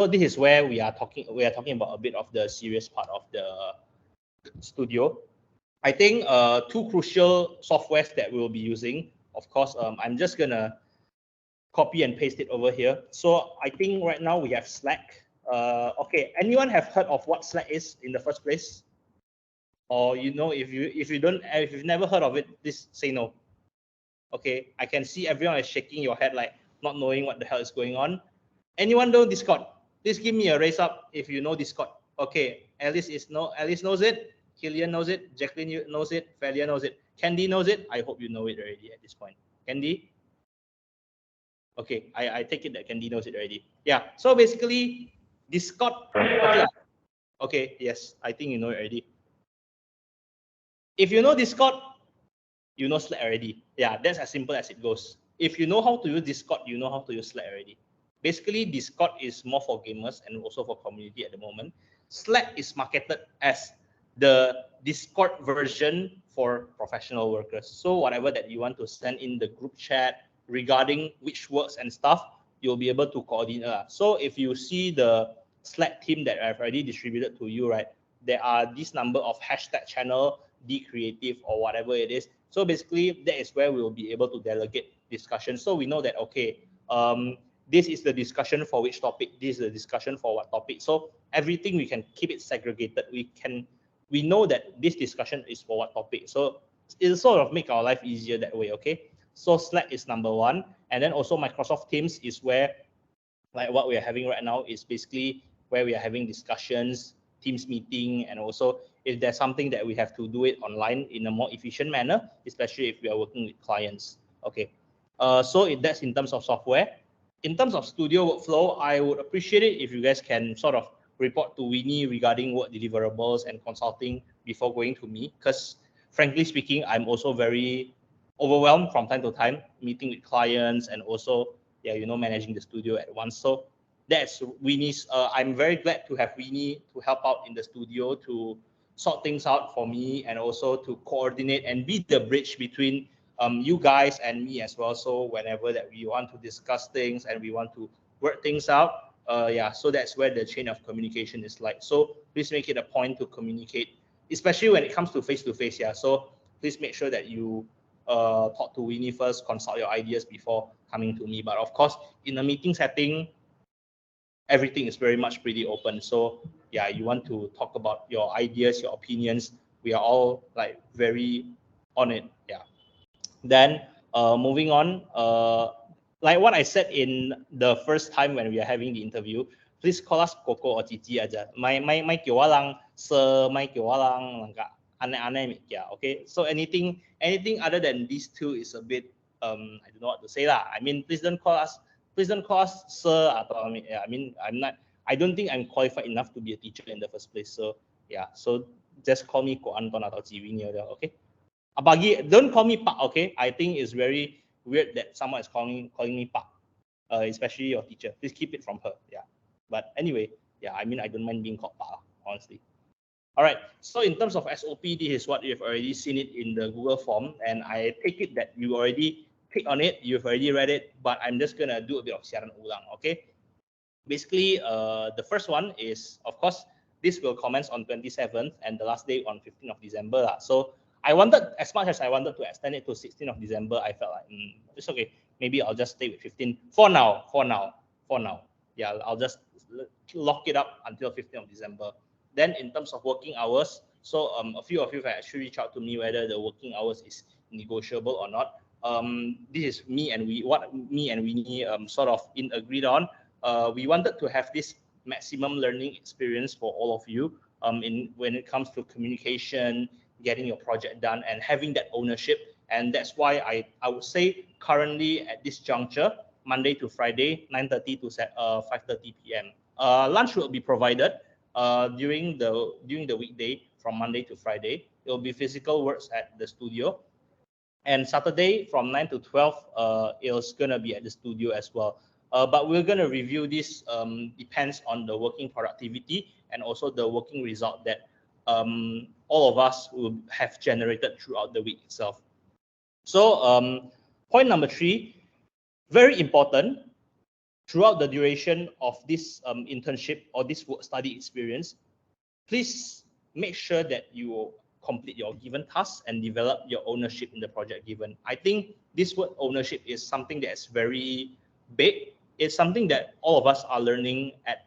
this is where we are talking about a bit of the serious part of the studio. I think two crucial softwares that we'll be using. Of course, I'm just gonna copy and paste it over here. So I think right now we have Slack. Okay, anyone have heard of what Slack is in the first place? Or if you've never heard of it, please say no. Okay, I can see everyone is shaking your head like not knowing what the hell is going on. Anyone know Discord? Please give me a raise up if you know Discord. Okay, Alice knows it. Killian knows it. Jacqueline knows it. Felia knows it. Candy knows it. I hope you know it already at this point. Candy? Okay, I take it that Candy knows it already. Yeah, so basically, Discord. Okay, yes, I think you know it already. If you know Discord, you know Slack already. Yeah, that's as simple as it goes. If you know how to use Discord, you know how to use Slack already. Basically, Discord is more for gamers and also for community at the moment. Slack is marketed as the Discord version for professional workers. So whatever that you want to send in the group chat regarding which works and stuff, you'll be able to coordinate. So if you see the Slack team that I've already distributed to you, right, there are this number of hashtag channel, #creative or whatever it is. So basically, that is where we will be able to delegate discussion. So we know that, okay, this is the discussion for which topic, this is the discussion for what topic. So everything we can keep it segregated. We know that this discussion is for what topic. So it'll sort of make our life easier that way, okay? So Slack is number one. And then also Microsoft Teams is where, like what we are having right now, is basically where we are having discussions, Teams meeting, and also if there's something that we have to do it online in a more efficient manner, especially if we are working with clients. Okay, so that's in terms of software. In terms of studio workflow, I would appreciate it if you guys can sort of report to Winnie regarding work deliverables and consulting before going to me, because frankly speaking, I'm also very overwhelmed from time to time, meeting with clients and also managing the studio at once. So that's Winnie's. I'm very glad to have Winnie to help out in the studio to sort things out for me and also to coordinate and be the bridge between you guys and me as well. So whenever that we want to discuss things and we want to work things out, so that's where the chain of communication is like. So please make it a point to communicate, especially when it comes to face-to-face. Yeah, so please make sure that you talk to Winnie first, consult your ideas before coming to me. But of course, in a meeting setting, everything is very much pretty open. So yeah, you want to talk about your ideas, your opinions, we are all like very on it. Yeah. Then moving on, like what I said in the first time when we are having the interview, please call us Coco or Cici aja. Mai kiwalang se mai kiwalang langka aneh-aneh ya. Okay. So anything other than these two is a bit I don't know what to say lah. I mean, please don't call us sir atau I don't think I'm qualified enough to be a teacher in the first place. So yeah, so just call me Ko Anton atau Ciwini aja. Okay. Apalagi, don't call me Pak, okay? I think it's very weird that someone is calling me Pak, especially your teacher. Please keep it from her, yeah. But anyway, yeah, I mean, I don't mind being called Pak, honestly. All right, so in terms of SOP, this is what you've already seen it in the Google form, and I take it that you already clicked on it, you've already read it, but I'm just gonna do a bit of siaran ulang, okay? Basically, the first one is, of course, this will commence on 27th and the last day on 15th of December. So I wanted, as much as I wanted to extend it to 16th of December, I felt like, it's okay. Maybe I'll just stay with 15 for now. Yeah, I'll just lock it up until 15th of December. Then in terms of working hours, so a few of you have actually reached out to me whether the working hours is negotiable or not. This is me and Winnie sort of agreed on. We wanted to have this maximum learning experience for all of you when it comes to communication, getting your project done, and having that ownership. And that's why I would say currently at this juncture, Monday to Friday, 9:30 to 5:30 p.m. Lunch will be provided during the weekday from Monday to Friday. It will be physical works at the studio. And Saturday from 9 to 12, it's going to be at the studio as well. But we're going to review this, depends on the working productivity and also the working result that all of us will have generated throughout the week itself. So point number 3, very important, throughout the duration of this internship or this work study experience, please make sure that you complete your given tasks and develop your ownership in the project given. I think this word ownership is something that's very big. It's something that all of us are learning at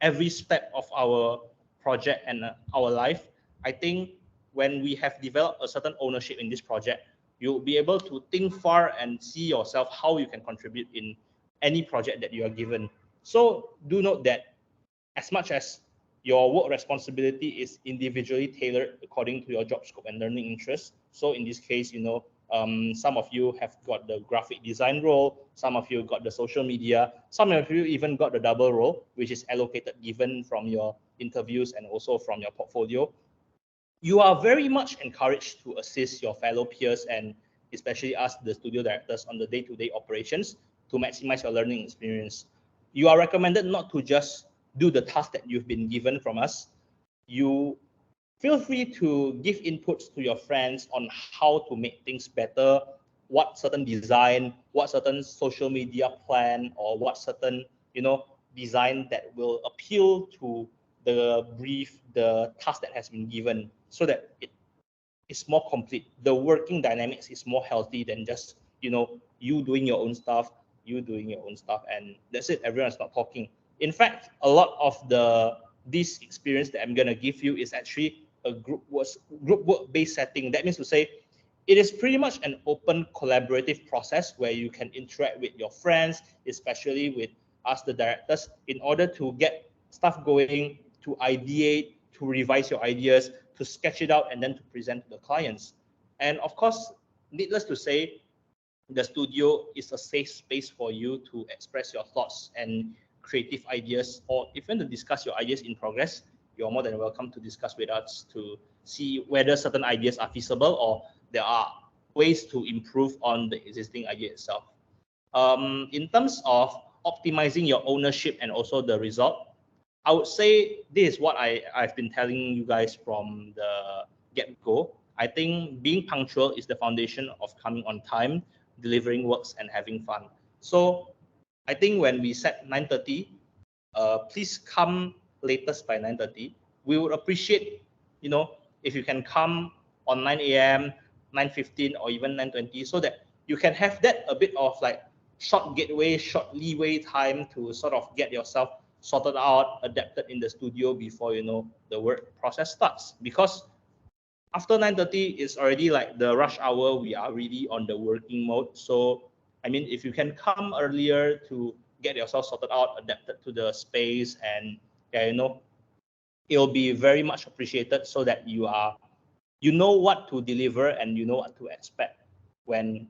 every step of our project and our life. I think when we have developed a certain ownership in this project, you'll be able to think far and see yourself how you can contribute in any project that you are given. So do note that as much as your work responsibility is individually tailored according to your job scope and learning interests. So in this case, some of you have got the graphic design role, some of you got the social media, some of you even got the double role, which is allocated given from your interviews and also from your portfolio. You are very much encouraged to assist your fellow peers and especially us, the studio directors, on the day-to-day operations to maximize your learning experience. You are recommended not to just do the task that you've been given from us. You feel free to give inputs to your friends on how to make things better, what certain design, what certain social media plan, or what certain design that will appeal to the brief, the task that has been given, so that it is more complete. The working dynamics is more healthy than just you doing your own stuff, and that's it. Everyone's not talking. In fact, a lot of this experience that I'm gonna give you is actually a group work based setting. That means to say, it is pretty much an open collaborative process where you can interact with your friends, especially with us, the directors, in order to get stuff going, to ideate, to revise your ideas, to sketch it out, and then to present to the clients. And of course, needless to say, the studio is a safe space for you to express your thoughts and creative ideas, or even to discuss your ideas in progress. You're more than welcome to discuss with us to see whether certain ideas are feasible or there are ways to improve on the existing idea itself. In terms of optimizing your ownership and also the result, I would say this is what I've been telling you guys from the get-go. I think being punctual is the foundation of coming on time, delivering works, and having fun. So I think when we set 9:30, please come latest by 9:30. We would appreciate, if you can come on 9 a.m., 9:15, or even 9:20, so that you can have that a bit of like short gateway, short leeway time to sort of get yourself sorted out, adapted in the studio before the work process starts. Because after 9:30 is already like the rush hour. We are really on the working mode. So I mean, if you can come earlier to get yourself sorted out, adapted to the space, and it'll be very much appreciated, so that you know what to deliver and you know what to expect when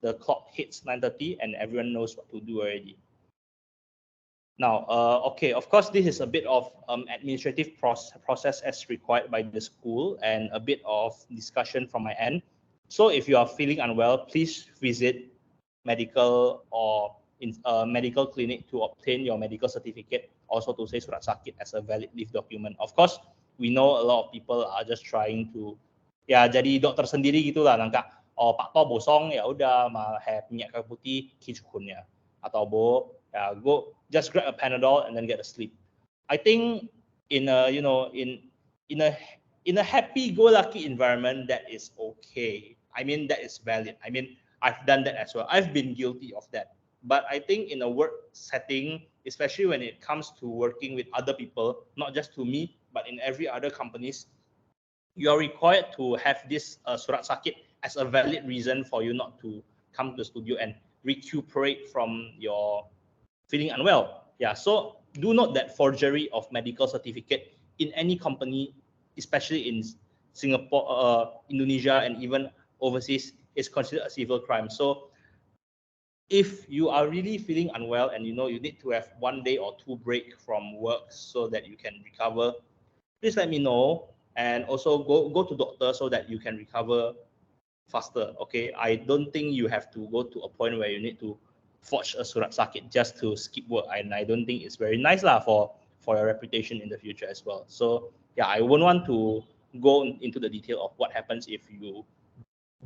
the clock hits 9:30 and everyone knows what to do already. Now, okay, of course, this is a bit of administrative process as required by the school and a bit of discussion from my end. So if you are feeling unwell, please visit medical or in a medical clinic to obtain your medical certificate, also to say surat sakit as a valid leave document. Of course, we know a lot of people are just trying to jadi dokter sendiri gitulah, nangka Pak To bosong ya udah mah minyak kayu putih kicukunnya, atau go just grab a Panadol and then get a sleep. I think in a in a happy-go-lucky environment, that is okay. I mean, that is valid. I mean, I've done that as well. I've been guilty of that. But I think in a work setting, especially when it comes to working with other people, not just to me, but in every other companies, you are required to have this surat sakit as a valid reason for you not to come to the studio and recuperate from your feeling unwell. Yeah, so do note that forgery of medical certificate in any company, especially in Singapore, Indonesia, and even overseas, is considered a civil crime. So if you are really feeling unwell and you need to have 1 day or 2 break from work so that you can recover, please let me know, and also go to doctor so that you can recover faster. Okay, I don't think you have to go to a point where you need to forge a surat sakit just to skip work, and I don't think it's very nice lah for your reputation in the future as well. So yeah, I won't want to go into the detail of what happens if you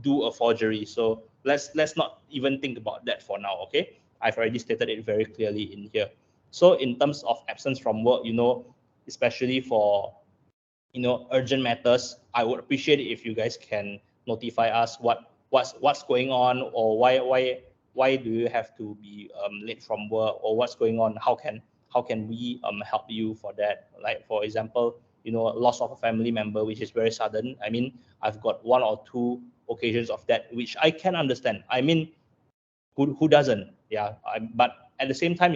do a forgery. So let's not even think about that for now. Okay. I've already stated it very clearly in here. So in terms of absence from work, especially for urgent matters, I would appreciate it if you guys can notify us what's going on, or why do you have to be late from work, or what's going on. How can we help you for that? Like, for example, loss of a family member, which is very sudden. I mean, I've got one or two occasions of that, which I can understand. I mean, who doesn't? Yeah. But at the same time,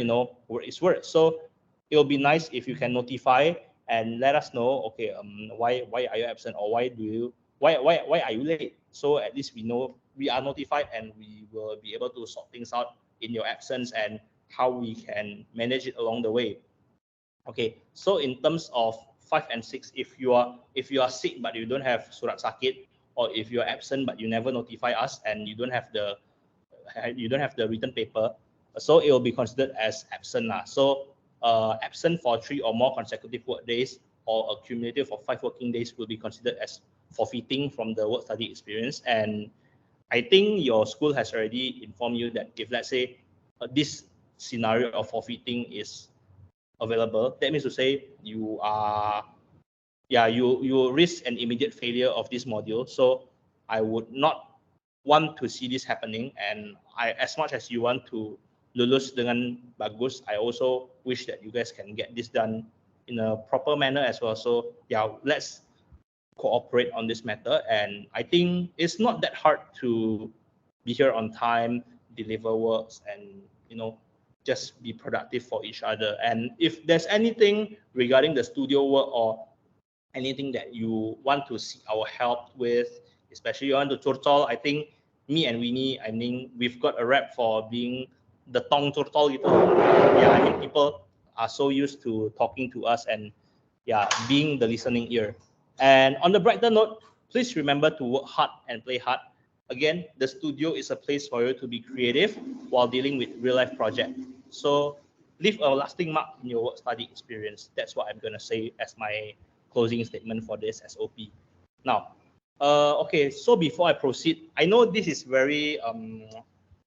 work is work. So it'll be nice if you can notify and let us know. Okay, why are you absent, or why are you late? So at least we know, we are notified, and we will be able to sort things out in your absence and how we can manage it along the way. Okay, so in terms of 5 and 6, if you are sick but you don't have surat sakit, or if you are absent but you never notify us and you don't have the written paper, so it will be considered as absent lah. So absent for 3 or more consecutive work days, or a cumulative of 5 working days, will be considered as forfeiting from the work study experience. And I think your school has already informed you that if, let's say, this scenario of forfeiting is available, that means to say you risk an immediate failure of this module. So I would not want to see this happening, and as much as you want to lulus dengan bagus, I also wish that you guys can get this done in a proper manner as well. So yeah, let's cooperate on this matter, and I think it's not that hard to be here on time, deliver works, and just be productive for each other. And if there's anything regarding the studio work, or anything that you want to seek our help with, especially you want to curcol, I think me and Winnie, I mean, we've got a rep for being the tong curcol gitu. Yeah, I mean, people are so used to talking to us and being the listening ear. And on the brighter note, please remember to work hard and play hard. Again, the studio is a place for you to be creative while dealing with real life project. So leave a lasting mark in your work study experience. That's what I'm going to say as my closing statement for this SOP. Now, okay, so before I proceed, I know this is very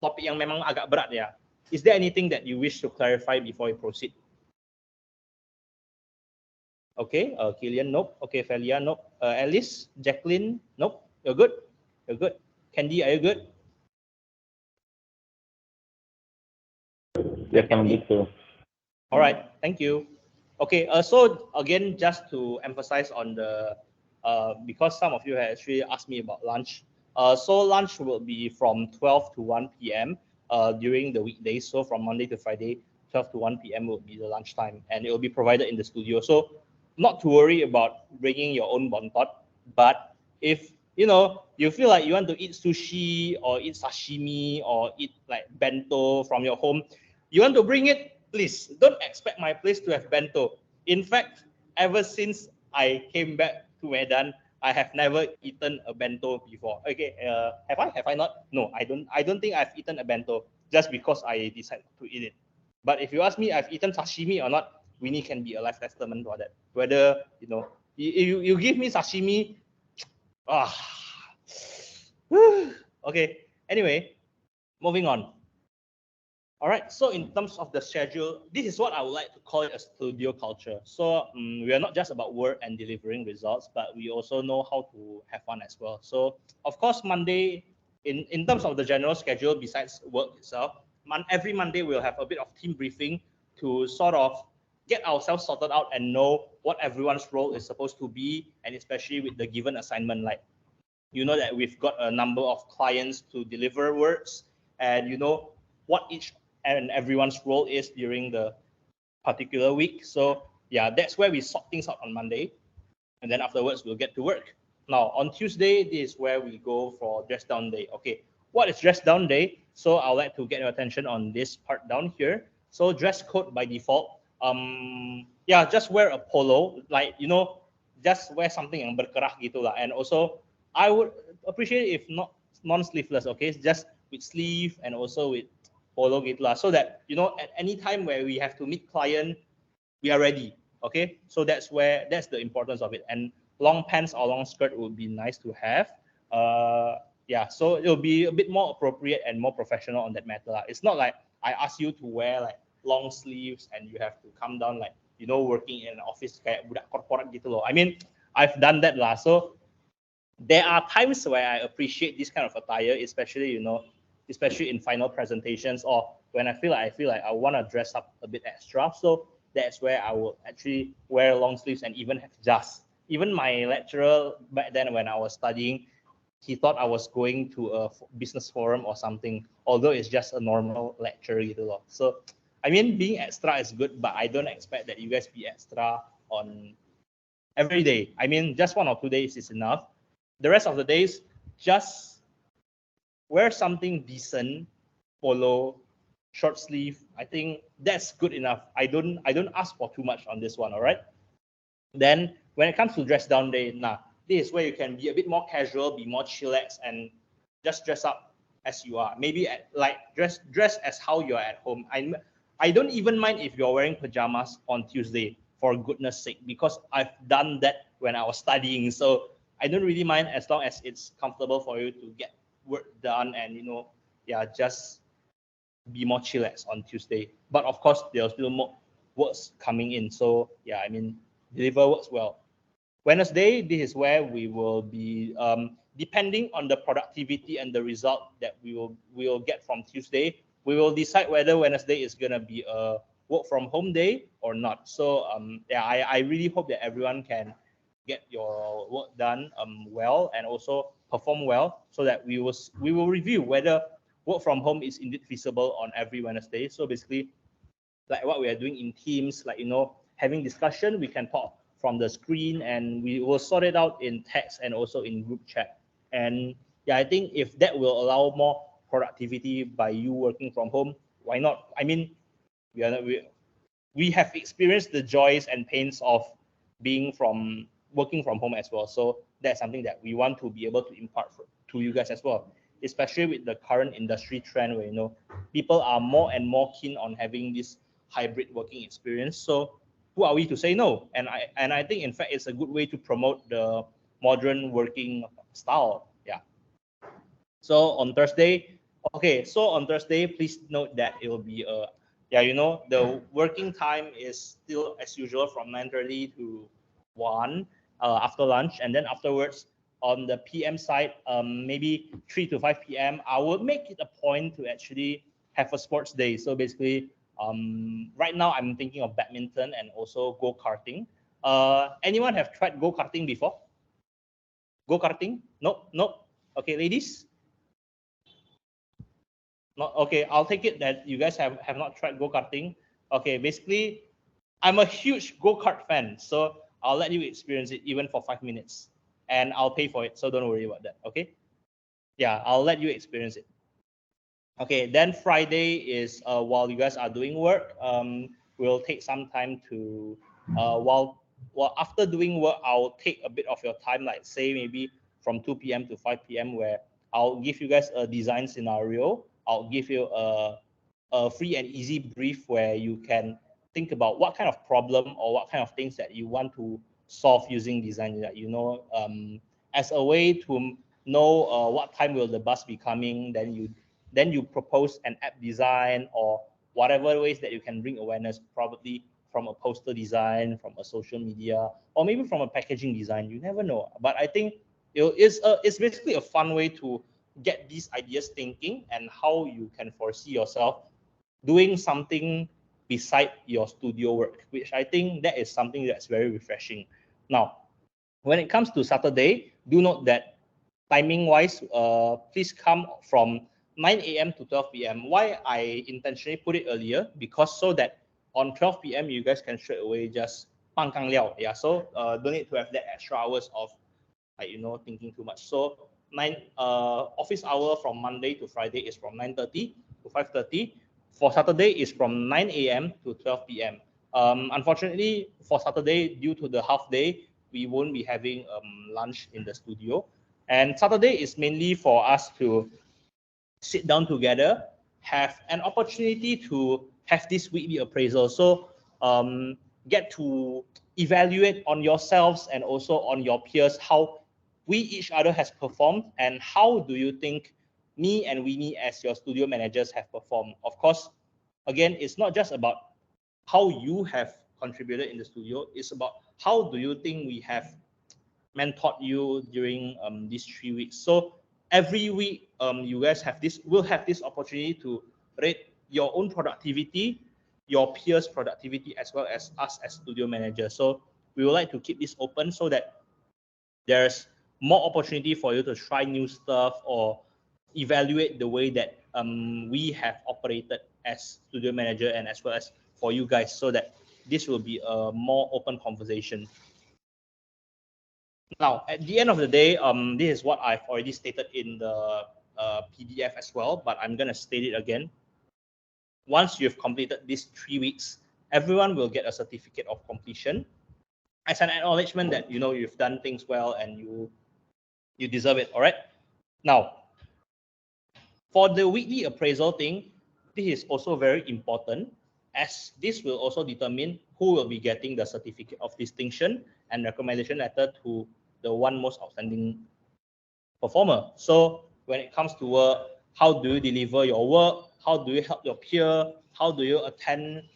topik yang memang agak berat ya. Is there anything that you wish to clarify before we proceed? Okay, Killian, nope. Okay, Felia, nope. Alice, Jacqueline, nope. You're good? You're good. Candy, are you good? Yes, I'm good too. All right, thank you. Okay, so again, just to emphasize on the, because some of you have actually asked me about lunch. So lunch will be from 12 to 1 p.m. During the weekdays. So from Monday to Friday, 12 to 1 p.m. will be the lunchtime, and it will be provided in the studio. So not to worry about bringing your own bontot, but if you feel like you want to eat sushi or eat sashimi or eat like bento from your home, you want to bring it, please don't expect my place to have bento. In fact, ever since I came back to Medan, I have never eaten a bento before. Okay, have I? Have I not? No, I don't. I don't think I've eaten a bento just because I decided to eat it. But if you ask me, I've eaten sashimi or not, Winnie can be a life testament for that. Whether you give me sashimi, okay. Anyway, moving on. All right, so in terms of the schedule, this is what I would like to call it a studio culture. So we are not just about work and delivering results, but we also know how to have fun as well. So of course, Monday, in terms of the general schedule, besides work itself, every Monday we'll have a bit of team briefing to sort of get ourselves sorted out and know what everyone's role is supposed to be, and especially with the given assignment, like that we've got a number of clients to deliver works, and what each and everyone's role is during the particular week. So yeah, that's where we sort things out on Monday, and then afterwards we'll get to work. Now on Tuesday, this is where we go for dress down day. Okay, what is dress down day? So I'd like to get your attention on this part down here. So dress code by default, just wear a polo, like just wear something yang berkerah gitu lah. And also I would appreciate it if not non-sleeveless, okay, just with sleeve and also with polo gitu lah, so that at any time where we have to meet client, we are ready. Okay, so that's the importance of it. And long pants or long skirt would be nice to have. So it'll be a bit more appropriate and more professional on that matter lah. It's not like I ask you to wear like long sleeves and you have to come down like, you know, working in an office kayak budak corporate gitu loh. I mean, I've done that lah. So there are times where I appreciate this kind of attire, especially, you know, especially in final presentations or when I feel like I want to dress up a bit extra. So that's where I will actually wear long sleeves and even have jas. Even my lecturer back then when I was studying, he thought I was going to a business forum or something, although it's just a normal lecture gitu loh. So, I mean, being extra is good, but I don't expect that you guys be extra on every day. I mean, just 1 or 2 days is enough. The rest of the days, just wear something decent, polo, short sleeve. I think that's good enough. I don't ask for too much on this one, all right? Then when it comes to dress down day, this is where you can be a bit more casual, be more chillax, and just dress up as you are. Maybe like dress as how you are at home. I don't even mind if you're wearing pajamas on Tuesday, for goodness sake, because I've done that when I was studying. So I don't really mind as long as it's comfortable for you to get work done and, you know, yeah, just be more chillax on Tuesday. But of course, there's still more works coming in. So yeah, I mean, deliver works well. Wednesday, this is where we will be, depending on the productivity and the result that we will get from Tuesday, we will decide whether Wednesday is going to be a work from home day or not. So yeah, I really hope that everyone can get your work done well and also perform well, so that we will review whether work from home is indeed feasible on every Wednesday. So basically, like what we are doing in Teams, like, you know, having discussion, we can talk from the screen and we will sort it out in text and also in group chat. And yeah, I think if that will allow more productivity by you working from home, why not? I mean, we have experienced the joys and pains of working from home as well. So that's something that we want to be able to impart to you guys as well, especially with the current industry trend where, you know, people are more and more keen on having this hybrid working experience. So who are we to say no? And I think in fact it's a good way to promote the modern working style. Yeah. So on Thursday, okay. So on Thursday, please note that it will be yeah, you know, the working time is still as usual from 9:30 to 1 after lunch, and then afterwards on the PM side, maybe 3 to 5 p.m. I will make it a point to actually have a sports day. So basically, right now I'm thinking of badminton and also go-karting. Anyone have tried go-karting before? Go-karting? Nope, nope. Okay, ladies. Not okay. I'll take it that you guys have not tried go-karting. Okay, basically, I'm a huge go-kart fan, so I'll let you experience it even for 5 minutes, and I'll pay for it. So don't worry about that. Okay? Yeah, I'll let you experience it. Okay. Then Friday is while you guys are doing work, we'll take some time to while after doing work, I'll take a bit of your time, like say maybe from 2 p.m. to 5 p.m. where I'll give you guys a design scenario. I'll give you a free and easy brief where you can think about what kind of problem or what kind of things that you want to solve using design. That, you know, as a way to know what time will the bus be coming. Then you propose an app design or whatever ways that you can bring awareness, probably from a poster design, from a social media, or maybe from a packaging design. You never know. But I think it's basically a fun way to get these ideas thinking and how you can foresee yourself doing something beside your studio work, which I think that is something that's very refreshing. Now, when it comes to Saturday, do note that timing wise, please come from 9 a.m. to 12 p.m. Why I intentionally put it earlier? Because so that on 12 p.m. you guys can straight away just pang kang liao. Yeah, so don't need to have that extra hours of, like, you know, thinking too much. So office hour from Monday to Friday is from 9:30 to 5:30. For Saturday is from 9 a.m. to 12 p.m. Unfortunately, for Saturday, due to the half day, we won't be having lunch in the studio. And Saturday is mainly for us to sit down together, have an opportunity to have this weekly appraisal. So get to evaluate on yourselves and also on your peers how we each other has performed and how do you think me and Winnie as your studio managers have performed. Of course, again, it's not just about how you have contributed in the studio. It's about how do you think we have mentored you during these 3 weeks. So every week, you guys will have this opportunity to rate your own productivity, your peers' productivity, as well as us as studio managers. So we would like to keep this open so that there's more opportunity for you to try new stuff or evaluate the way that we have operated as studio manager and as well as for you guys, so that this will be a more open conversation. Now, at the end of the day, this is what I've already stated in the PDF as well, but I'm going to state it again. Once you've completed these 3 weeks, everyone will get a certificate of completion as an acknowledgement that you've done things well and you deserve it. All right. Now, for the weekly appraisal thing, this is also very important, as this will also determine who will be getting the certificate of distinction and recommendation letter to the one most outstanding performer. So when it comes to work, how do you deliver your work? How do you help your peer? How do you attend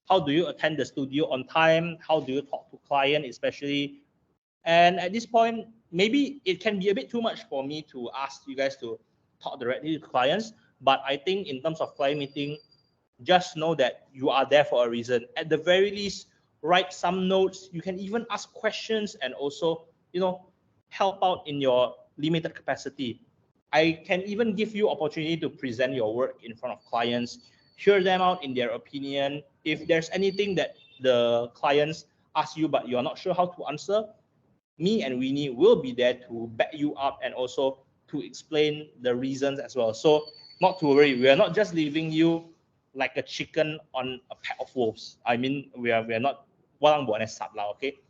the studio on time? How do you talk to client, especially? And at this point, maybe it can be a bit too much for me to ask you guys to talk directly to clients. But I think in terms of client meeting, just know that you are there for a reason. At the very least, write some notes. You can even ask questions and also, help out in your limited capacity. I can even give you opportunity to present your work in front of clients, hear them out in their opinion. If there's anything that the clients ask you but you're not sure how to answer, me and Winnie will be there to back you up and also to explain the reasons as well. So not to worry, we are not just leaving you like a chicken on a pack of wolves. I mean, we are not walang buat sab lah, okay?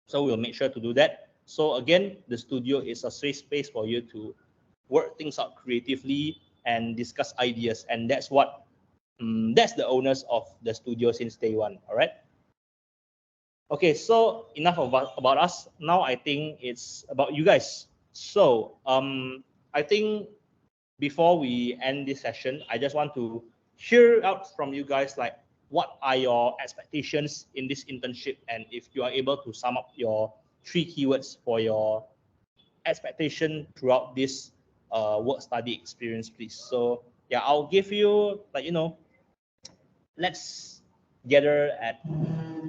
So we'll make sure to do that. So again, the studio is a safe space for you to work things out creatively and discuss ideas, and that's that's the owners of the studio since day one. All right. Okay, so enough about us. Now I think it's about you guys. So I think before we end this session, I just want to hear out from you guys, like, what are your expectations in this internship, and if you are able to sum up your 3 keywords for your expectation throughout this work study experience, please. So yeah, I'll give you, like, let's gather at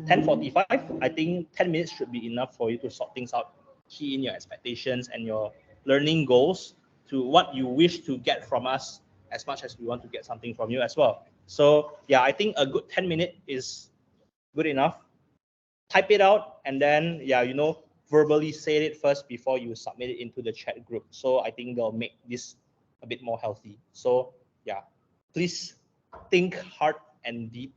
10:45. I think 10 minutes should be enough for you to sort things out, key in your expectations and your learning goals to what you wish to get from us, as much as we want to get something from you as well. So yeah, I think a good 10 minutes is good enough. Type it out and then, yeah, verbally say it first before you submit it into the chat group. So I think they'll make this a bit more healthy. So yeah, please think hard and deep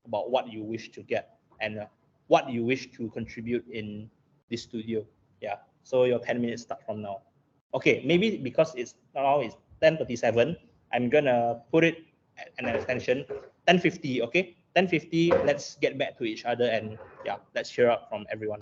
about what you wish to get and what you wish to contribute in this studio. Yeah. So your 10 minutes start from now. Okay, maybe because it's 10:37, I'm gonna put it at an extension 10:50. Okay, 10:50. Let's get back to each other and yeah, let's hear out from everyone.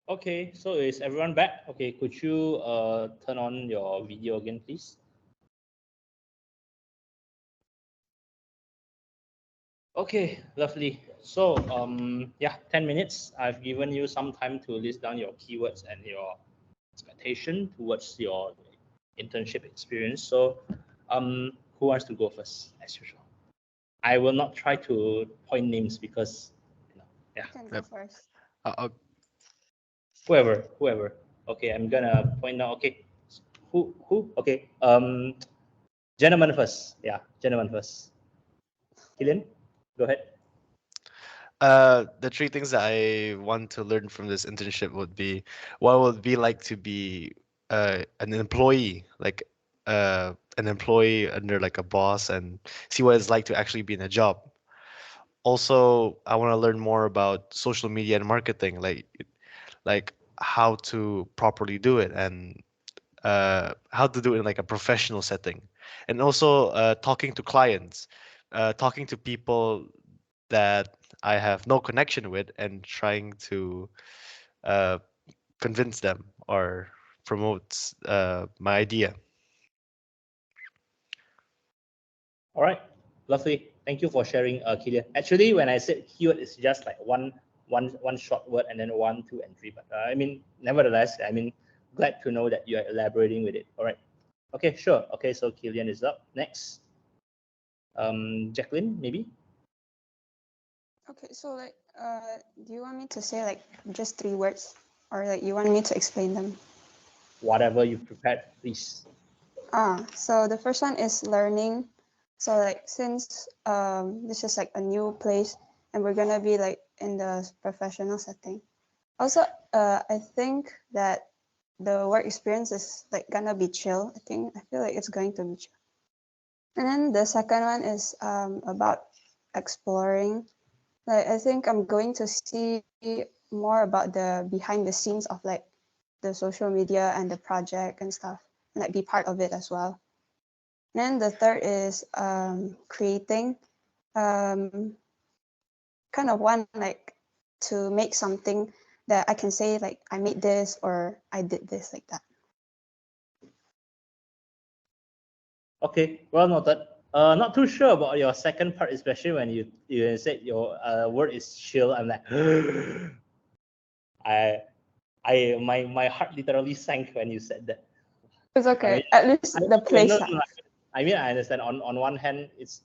Okay, so is everyone back? Okay, could you turn on your video again, please? Okay, lovely. So yeah, 10 minutes. I've given you some time to list down your keywords and your expectation towards your internship experience. So who wants to go first, as usual? I will not try to point names because, yeah. You can go Yep. first. Whoever. Okay, I'm gonna point out. Okay, who? Okay, gentleman first. Yeah, gentleman first. Killian, go ahead. The three things that I want to learn from this internship would be what would it be like to be an employee, like an employee under like a boss, and see what it's like to actually be in a job. Also, I want to learn more about social media and marketing, like how to properly do it and how to do it in like a professional setting, and also talking to clients, talking to people that I have no connection with, and trying to uh, convince them or promote my idea. All right, lovely. Thank you for sharing, Killian. Actually, when I said keyword, it's just like one short word and then 1, 2, and 3. But I mean, nevertheless, I mean, glad to know that you are elaborating with it. All right. Okay, sure. Okay, so Killian is up next. Jacqueline, maybe. Okay, so like, do you want me to say like just 3 words, or like you want me to explain them? Whatever you prepared, please. So the first one is learning. So like since this is like a new place and we're gonna be like in the professional setting. Also, I think that the work experience is like gonna be chill. I feel like it's going to be chill. And then the second one is about exploring. Like I think I'm going to see more about the behind the scenes of like the social media and the project and stuff, and like be part of it as well. And then the third is creating. Um, kind of one like to make something that I can say like I made this or I did this like that. Okay, well noted. Not too sure about your second part, especially when you said your word is chill. I'm like, I my heart literally sank when you said that. It's I mean, okay. At least the place. no, I mean, I understand. On one hand, it's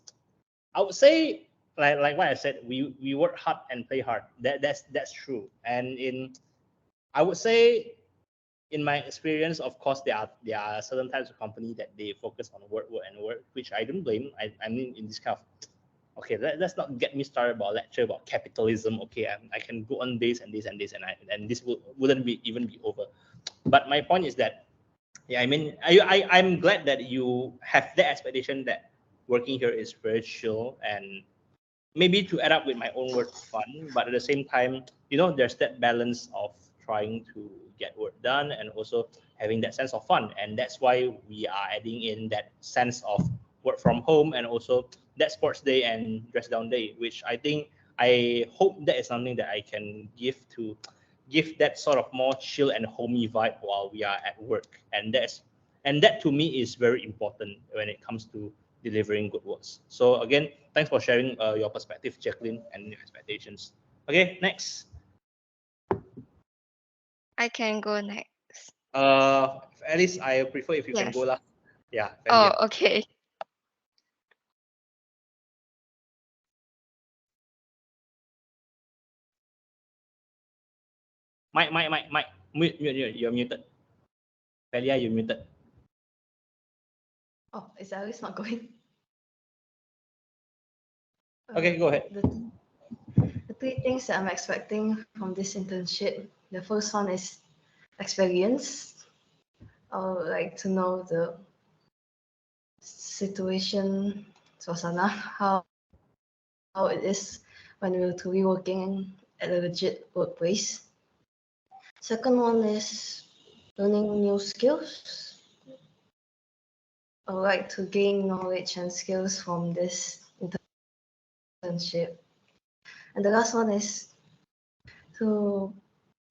I would say like what I said, we work hard and play hard. That's true. And I would say in my experience, of course, there are certain types of company that they focus on work, and work, which I don't blame. I mean, in this kind of okay, let's not get me started about lecture about capitalism. Okay, I can go on days and days and days, and this wouldn't be even be over. But my point is that yeah, I mean, I'm glad that you have that expectation that working here is very chill and maybe to add up with my own word fun, but at the same time, there's that balance of trying to get work done and also having that sense of fun. And that's why we are adding in that sense of work from home and also that sports day and dress down day, which I hope that is something that I can give that sort of more chill and homey vibe while we are at work. And that to me is very important when it comes to delivering good works. So again, thanks for sharing your perspective, Jacqueline, and your expectations. Okay, next. I can go next. Alice, I prefer if you can Yes. go lah. Yeah. Oh, okay. Mike, mute, you're muted. Felia, you're muted. Oh, is Alice not going? Okay, go ahead. The 3 things that I'm expecting from this internship, the first one is experience. I would like to know the situation, suasana, how it is when we're to be working at a legit workplace. Second one is learning new skills. I would like to gain knowledge and skills from this internship. And the last one is to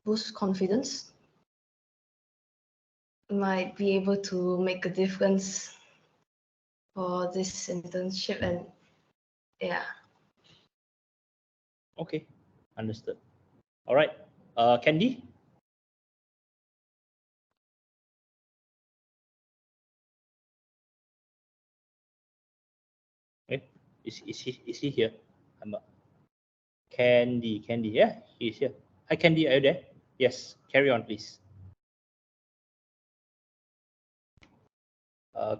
boost confidence. Might be able to make a difference for this internship, and yeah. Okay, understood. All right, Candy. Okay, is he here? Candy, yeah, he's here. Hi, Candy, are you there? Yes, carry on, please.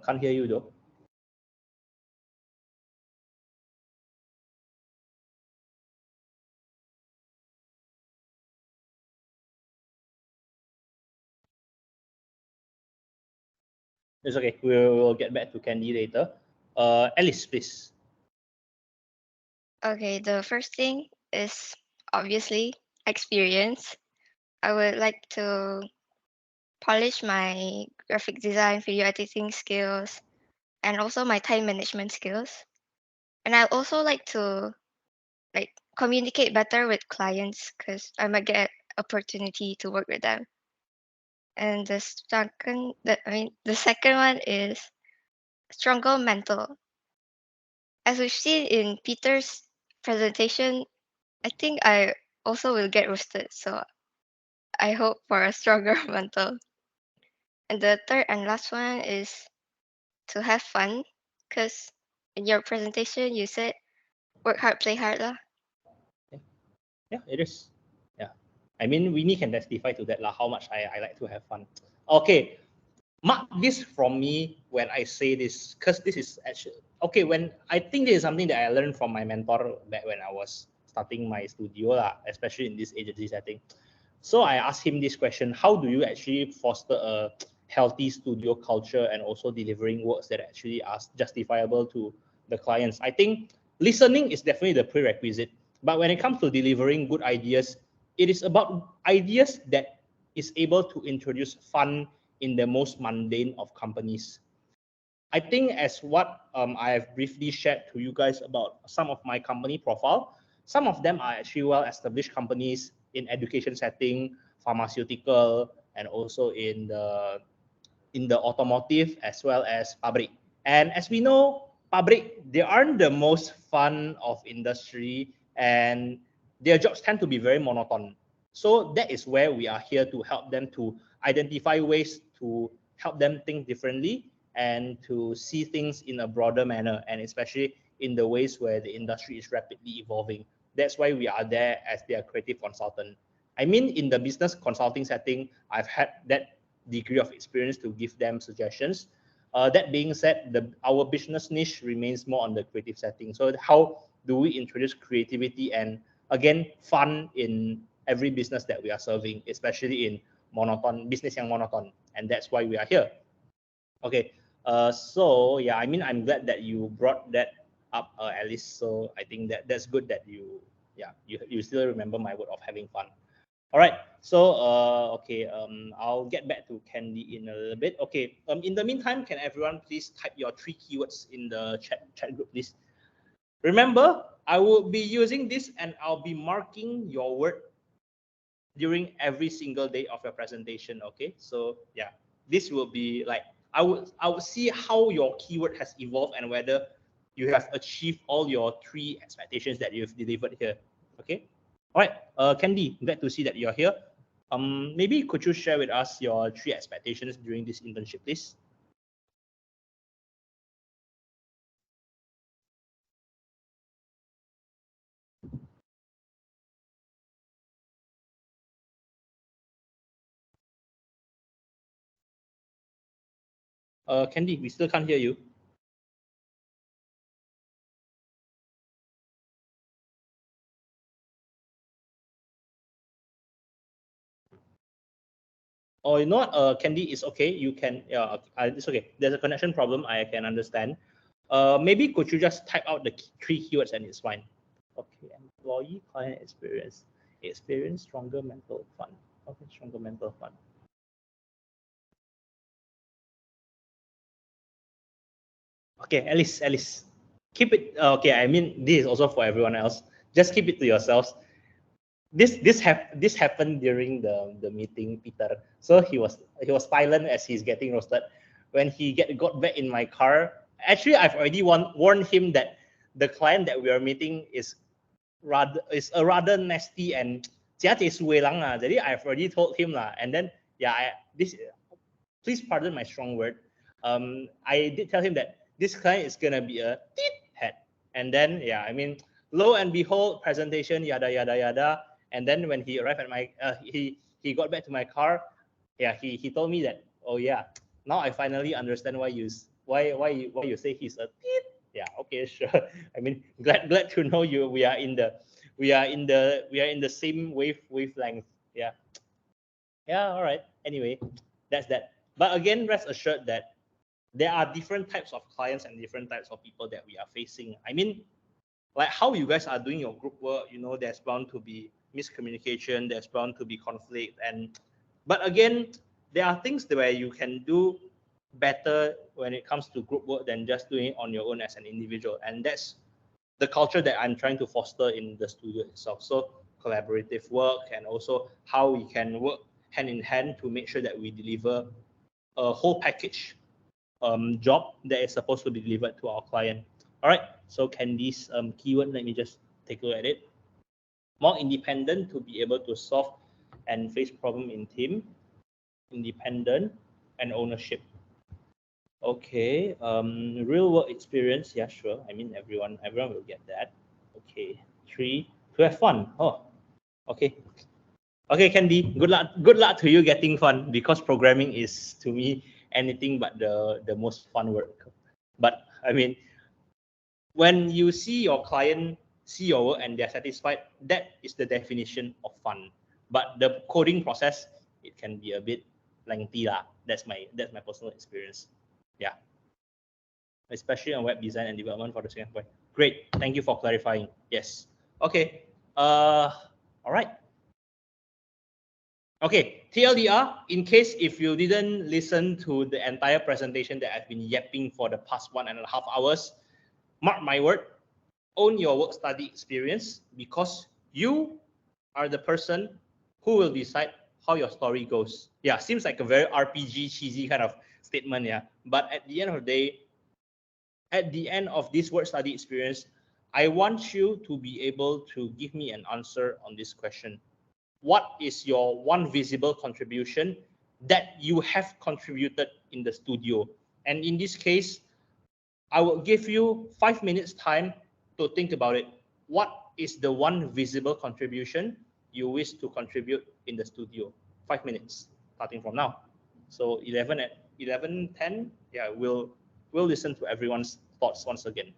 Can't hear you though. It's okay. We'll get back to Candy later. Alice, please. Okay, the first thing is obviously experience. I would like to polish my graphic design, video editing skills, and also my time management skills. And I also like to communicate better with clients because I might get opportunity to work with them. And the second one is stronger mental. As we've seen in Peter's presentation, I think I also will get roasted. So I hope for a stronger mental. And the third and last one is to have fun, because in your presentation you said work hard, play hard lah. Yeah, it is. Yeah, I mean, Winnie can testify to that lah. How much I like to have fun. Okay, mark this from me when I say this, because this is actually okay. When I think this is something that I learned from my mentor back when I was starting my studio lah, especially in this agency setting. So I asked him this question: how do you actually foster a healthy studio culture and also delivering works that actually are justifiable to the clients? I think listening is definitely the prerequisite, but when it comes to delivering good ideas, it is about ideas that is able to introduce fun in the most mundane of companies. I think as what I have briefly shared to you guys about some of my company profile, some of them are actually well-established companies in education setting, pharmaceutical, and also in the automotive as well as pabrik. And as we know, pabrik, they aren't the most fun of industry, and their jobs tend to be very monotone. So that is where we are here to help them to identify ways to help them think differently and to see things in a broader manner, and especially in the ways where the industry is rapidly evolving. That's why we are there as their creative consultant. I mean, in the business consulting setting, I've had that degree of experience to give them suggestions. That being said, our business niche remains more on the creative setting. So how do we introduce creativity and, again, fun in every business that we are serving, especially in business yang monoton, and that's why we are here. Okay, so yeah, I mean, I'm glad that you brought that up, Alice. So I think that's good that you still remember my word of having fun. All right, so okay, I'll get back to Candy in a little bit. Okay, in the meantime, can everyone please type your 3 keywords in the chat group, please? Remember, I will be using this and I'll be marking your word during every single day of your presentation. Okay, so yeah, this will be like I would see how your keyword has evolved and whether you have achieved all your 3 expectations that you've delivered here. Okay. All right, Candy, glad to see that you're here. Maybe could you share with us your 3 expectations during this internship, please? Candy, we still can't hear you. Oh, you know what? Candy, is okay. You can, it's okay. There's a connection problem. I can understand. Maybe could you just type out the 3 keywords and it's fine. Okay, employee, client experience, stronger mental fun. Okay, stronger mental fun. Okay, Alice, keep it. Okay, I mean, this is also for everyone else. Just keep it to yourselves. this happened during the meeting, Peter. So he was silent as he's getting roasted. When he got back in my car, actually I've already warned him that the client that we are meeting is a rather nasty and jadi I've already told him lah. And then please pardon my strong word. I did tell him that this client is gonna be a head. And then I mean, lo and behold, presentation yada yada yada. And then when he arrived at my he got back to my car, he told me that, oh yeah, now I finally understand why you say he's a tit. Yeah, okay, sure. I mean, glad to know we are in the same wavelength. Yeah. Yeah, all right. Anyway, that's that. But again, rest assured that there are different types of clients and different types of people that we are facing. I mean, like how you guys are doing your group work, there's bound to be miscommunication, there's bound to be conflict, but again, there are things where you can do better when it comes to group work than just doing it on your own as an individual, and that's the culture that I'm trying to foster in the studio itself. So collaborative work, and also how we can work hand in hand to make sure that we deliver a whole package job that is supposed to be delivered to our client. All right, so Candy's keyword, let me just take a look at it. More independent to be able to solve and face problem in team, independent, and ownership. Okay, real work experience, yeah, sure. I mean, everyone will get that. Okay, 3, to have fun. Oh, okay. Okay, Candy, good luck to you getting fun, because programming is, to me, anything but the most fun work. But I mean, when you see your client see your work and they're satisfied, that is the definition of fun. But the coding process, it can be a bit lengthy lah. That's my personal experience. Yeah, especially on web design and development for the second point. Great, thank you for clarifying. Yes. Okay. All right. Okay, TLDR, in case if you didn't listen to the entire presentation that I've been yapping for the past 1.5 hours, mark my word, own your work study experience, because you are the person who will decide how your story goes. Yeah, seems like a very RPG cheesy kind of statement, yeah. But at the end of the day, at the end of this work study experience, I want you to be able to give me an answer on this question. What is your one visible contribution that you have contributed in the studio? And in this case, I will give you 5 minutes time to think about it. What is the one visible contribution you wish to contribute in the studio? 5 minutes, starting from now. So 11:10, yeah, we'll listen to everyone's thoughts once again.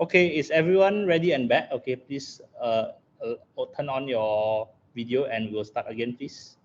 Okay, is everyone ready and back? Okay, please turn on your video and we'll start again, please.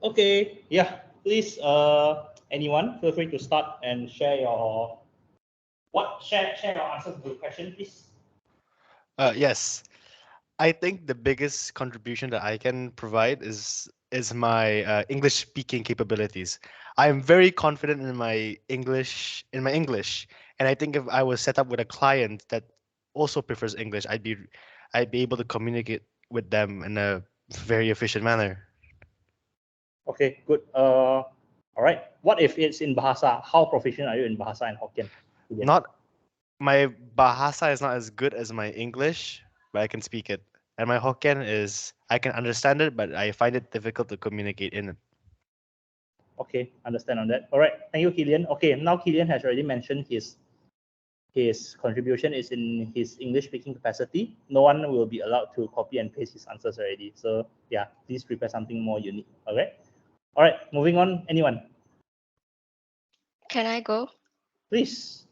Okay, yeah, please, anyone, feel free to start and share your share your answer to the question, please. Yes, I think the biggest contribution that I can provide is my English speaking capabilities. I am very confident in my English and I think if I was set up with a client that also prefers English, I'd be able to communicate with them in a very efficient manner. Okay, good. All right. What if it's in Bahasa? How proficient are you in Bahasa and Hokkien? Julian? Not my Bahasa is not as good as my English, but I can speak it. And my Hokkien is I can understand it, but I find it difficult to communicate in it. Okay, understand on that. All right, thank you, Killian. Okay, now Killian has already mentioned his contribution is in his English speaking capacity. No one will be allowed to copy and paste his answers already. So yeah, please prepare something more unique. All right. All right, moving on. Anyone? Can I go? Please.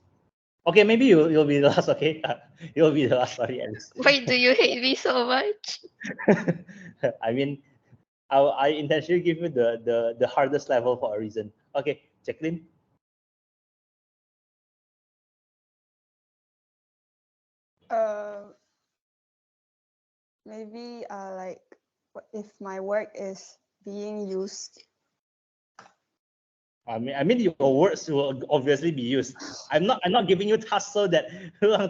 Okay, maybe you'll be the last. Okay, you'll be the last. Sorry, Alice. Why do you hate me so much? I mean, I intentionally give you the hardest level for a reason. Okay, Jacqueline. Maybe like if my work is being used. I mean, your words will obviously be used. I'm not giving you tasks so that I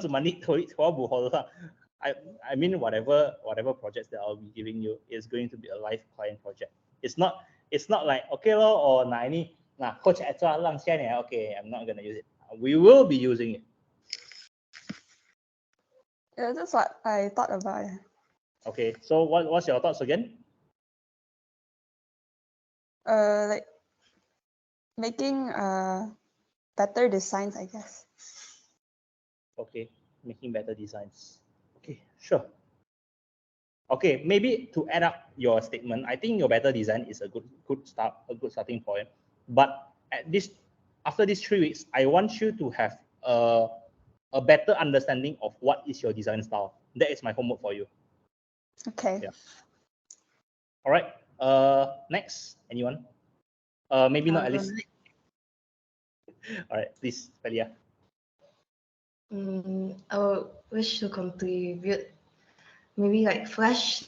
mean whatever projects that I'll be giving you is going to be a live client project. It's not like okay lo or coach okay, I'm not gonna use it. We will be using it. Yeah, that's what I thought about it. Okay, so what's your thoughts again? Like making better designs, I guess. Okay, making better designs. Okay, sure. Okay, maybe to add up your statement, I think your better design is a good starting point. But after these 3 weeks, I want you to have a better understanding of what is your design style. That is my homework for you. Okay. Yeah. All right. Next, anyone? Maybe not Alice. All right, please, Felia. I would wish to contribute maybe like fresh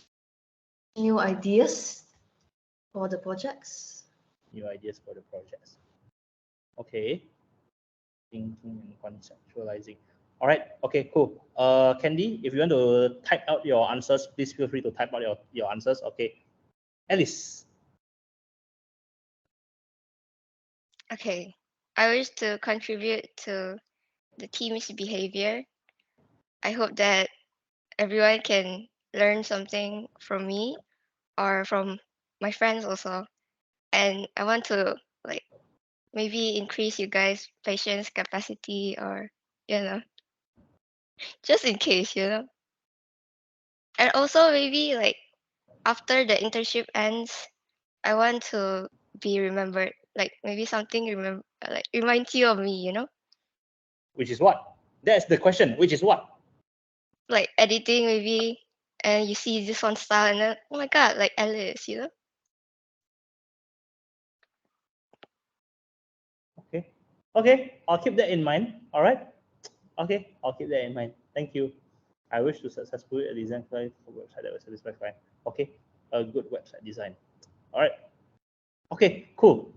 new ideas for the projects. New ideas for the projects. Okay. Thinking and conceptualizing. All right. Okay, cool. Candy, if you want to type out your answers, please feel free to type out your answers. Okay. Alice. Okay. I wish to contribute to the team's behavior. I hope that everyone can learn something from me or from my friends also. And I want to like maybe increase you guys' patience capacity or just in case, And also maybe like after the internship ends, I want to be remembered. Like maybe something reminds you of me, Which is what? That's the question. Which is what? Like editing maybe, and you see this one style and then oh my god, like Alice. Okay. Okay. I'll keep that in mind. All right. Okay. I'll keep that in mind. Thank you. I wish to successfully design a website that will satisfy client. Okay. A good website design. All right. Okay. Cool.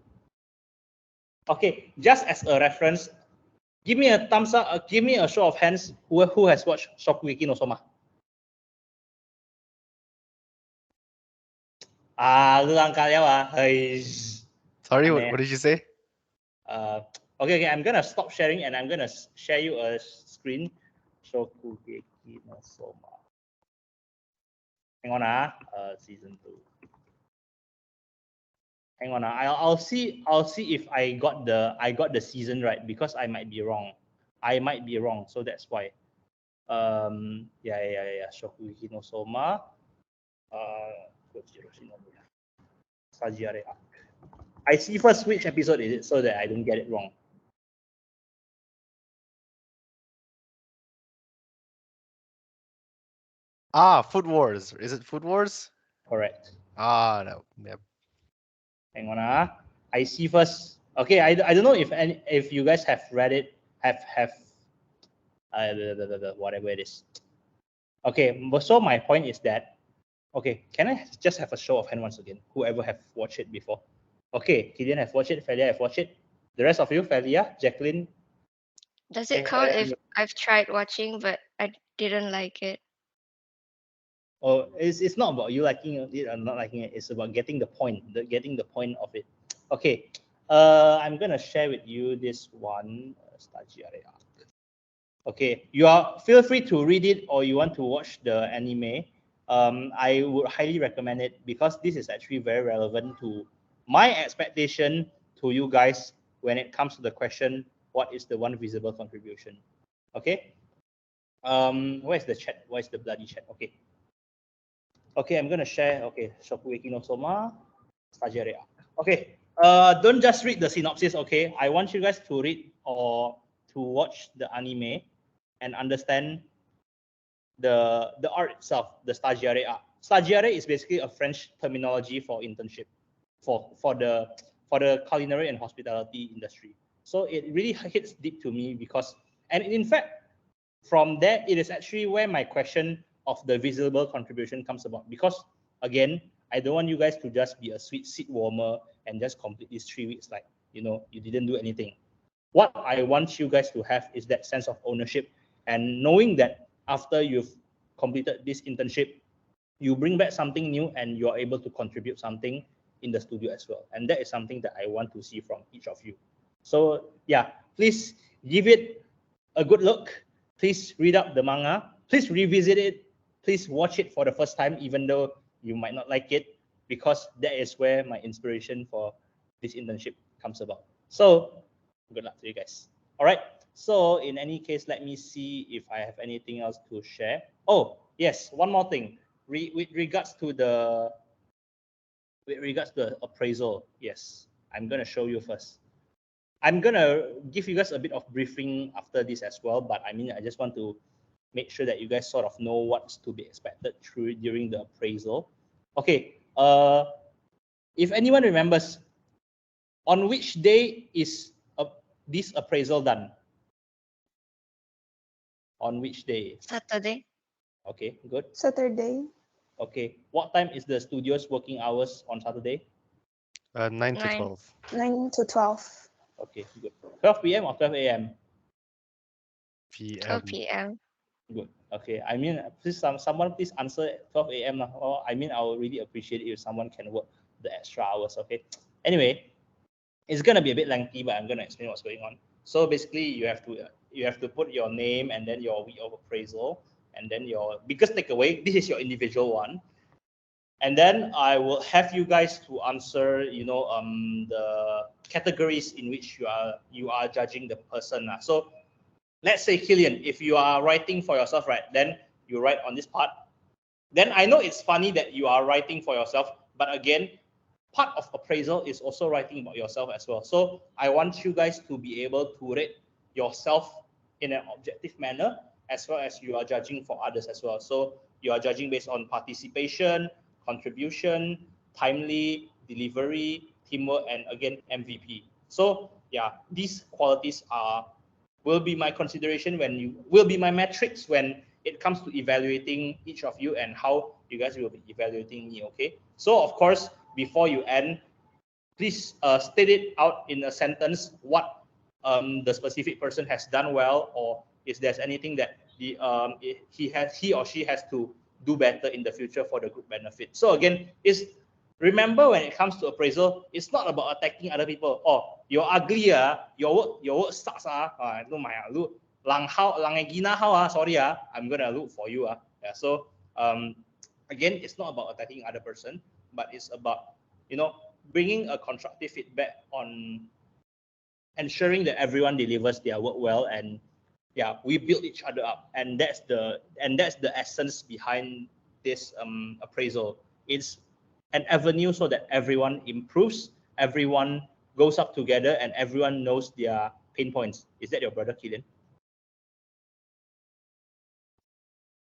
Okay. Just as a reference, give me a thumbs up. Give me a show of hands who has watched Shokugeki no Soma. Lu angkat ya wah. Sorry, Aneh. what did you say? Okay, I'm gonna stop sharing and I'm gonna share you a screen. Shokugeki no Soma. Hang on, season 2. Hang on, I'll see if I got the season right, because I might be wrong. So that's why. Yeah. Shokugeki no Soma. Stagiare arc. I see first which episode is it so that I don't get it wrong. Food Wars. Is it Food Wars? Correct. No. Yep. Hang on, I see first. Okay, I don't know if you guys have read it, have whatever it is. Okay, so my point is that, okay, can I just have a show of hand once again? Whoever have watched it before. Okay, Killian have watched it, Felia have watched it. The rest of you, Felia, Jacqueline. Does it count if I've tried watching but I didn't like it? Oh, it's not about you liking it or not liking it. It's about getting the point, getting the point of it. Okay, I'm gonna share with you this one. Okay, feel free to read it or you want to watch the anime. I would highly recommend it because this is actually very relevant to my expectation to you guys when it comes to the question, what is the one visible contribution? Okay. Where's the chat? Where's the bloody chat? Okay. Okay, I'm gonna share. Okay, Shokugeki no Soma, Stagiare. Okay. Don't just read the synopsis. Okay, I want you guys to read or to watch the anime and understand the art itself, the Stagiare art. Stagiare is basically a French terminology for internship, for the culinary and hospitality industry. So it really hits deep to me because, and in fact, from there, it is actually where my question of the visible contribution comes about. Because again, I don't want you guys to just be a sweet seat warmer and just complete these 3 weeks like, you didn't do anything. What I want you guys to have is that sense of ownership and knowing that after you've completed this internship, you bring back something new and you're able to contribute something in the studio as well. And that is something that I want to see from each of you. So yeah, please give it a good look. Please read up the manga. Please revisit it. Please watch it for the first time, even though you might not like it, because that is where my inspiration for this internship comes about. So good luck to you guys. All right. So in any case, let me see if I have anything else to share. Oh, yes, one more thing. With regards to the appraisal, yes, I'm gonna show you first. I'm gonna give you guys a bit of briefing after this as well, but I just want to make sure that you guys sort of know what's to be expected during the appraisal. Okay, if anyone remembers, on which day is this appraisal done? On which day? Saturday. Okay, good. Saturday. Okay, what time is the studio's working hours on Saturday? 9 to 9. 12. 9 to 12. Okay, good. 12 p.m. or 12 a.m.? 12 p.m. Good. Okay. Please, someone please answer 12 a.m. Or I will really appreciate it if someone can work the extra hours. Okay. Anyway, it's gonna be a bit lengthy, but I'm gonna explain what's going on. So basically, you have to put your name and then your week of appraisal, and then your biggest takeaway. This is your individual one, and then I will have you guys to answer. The categories in which you are judging the person. So let's say Killian, if you are writing for yourself, right, then you write on this part. Then I know it's funny that you are writing for yourself, but again, part of appraisal is also writing about yourself as well. So I want you guys to be able to rate yourself in an objective manner, as well as you are judging for others as well. So you are judging based on participation, contribution, timely, delivery, teamwork, and again, MVP. So yeah, these qualities will be my consideration will be my metrics when it comes to evaluating each of you and how you guys will be evaluating me. Okay. So of course, before you end, please state it out in a sentence what the specific person has done well, or if there's anything that he or she has to do better in the future for the group benefit. So again, it's Remember, when it comes to appraisal, it's not about attacking other people. Oh, you're ugly, your work sucks, no my look lang gina how sorry, I'm gonna look for you. Yeah, so again, it's not about attacking other person, but it's about, you know, bringing a constructive feedback on ensuring that everyone delivers their work well, and yeah, we build each other up, and that's the essence behind this appraisal. It's an avenue so that everyone improves, everyone goes up together, and everyone knows their pain points. Is that your brother, Killian?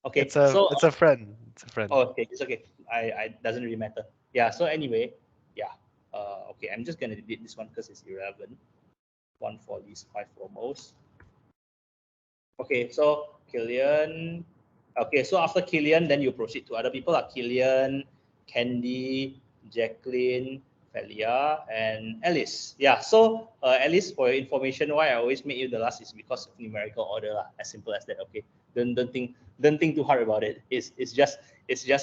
Okay, It's a friend. It's a friend. Oh, okay, it's okay. I doesn't really matter. Yeah. So anyway, yeah. Okay, I'm just gonna delete this one because it's irrelevant. One for these 5 promos. Okay, so Killian. Okay, so after Killian, then you proceed to other people like Killian, Candy, Jacqueline, Felia, and Alice. Yeah, so Alice, for your information, why I always make you the last is because of numerical order, as simple as that. Okay, don't think too hard about it. It's just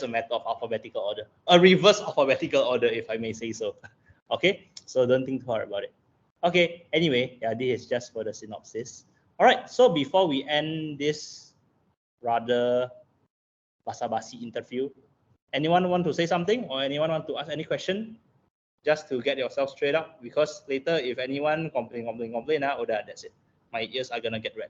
a matter of alphabetical order, a reverse alphabetical order, if I may say so. Okay, so don't think too hard about it. Okay, anyway, yeah, this is just for the synopsis. All right, so before we end this rather basa-basi interview, anyone want to say something or anyone want to ask any question? Just to get yourself straight up, because later if anyone complain, udah, that's it. My ears are gonna get red.